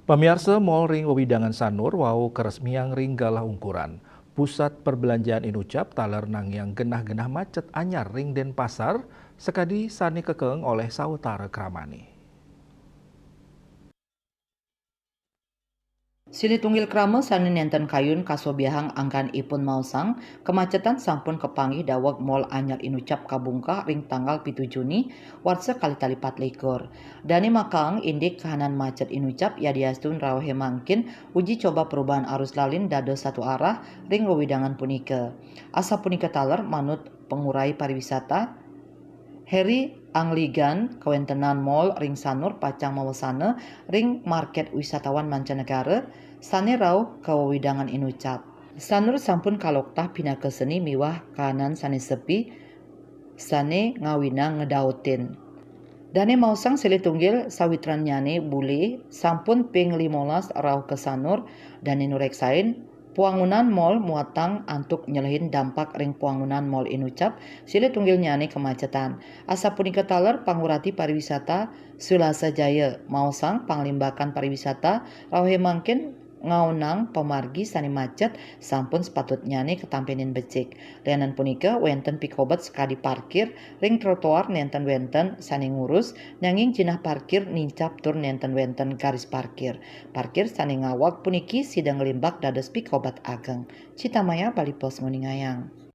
Pamirsa Mall Ring Wewidangan Sanur wau keresmian ring galah ungkuran. Pusat perbelanjaan Inucap taler nang yang genah-genah macet anyar ring Denpasar sekadi sani kekeng oleh sautara Kramani. Sili tunggil krama sani nenten kayun kasobiahang angkan ipun mausang, kemacetan sampun kepanggih dawag mall anyar Inucap kabungkah ring tanggal 7 Juni, warsa kali talipat likur. Dani makang indik kahanan macet Inucap ya diastun rawahe mangkin uji coba perubahan arus lalin dados satu arah ring wewidangan punika. Asa punika taler manut pengurai pariwisata Heri Angligan Kawentenan Mall Ring Sanur Pacang Mawasana Ring Market Wisatawan Mancanegara Sane Rau Kawawidangan Inucap. Sanur sampun kaloktah pinaka seni miwah kanan sane sepi sane ngawina ngedautin. Dane mausang sili tunggil sawitran nyane bule sampun ping 15 rau ke Sanur dan nureksain puangunan mall muatang antuk nyelehin dampak ring puangunan mall Inucap sili tunggil nyane kemacetan. Asa punika taler pangurati pariwisata Sulasa Jaya mausang panglimbakan pariwisata rawahe mangkin ngaunang pemargi sani macet sampun sepatut nyane ketampenin becik. Lianan punika wenten pikobat sekadi parkir ring trotoar nenten wenten sani ngurus nanging jinah parkir nincap tur nenten wenten garis parkir. Parkir sani ngawak puniki sidang limbak dados pikobat ageng. Citamaya Bali Pos Nguningayang.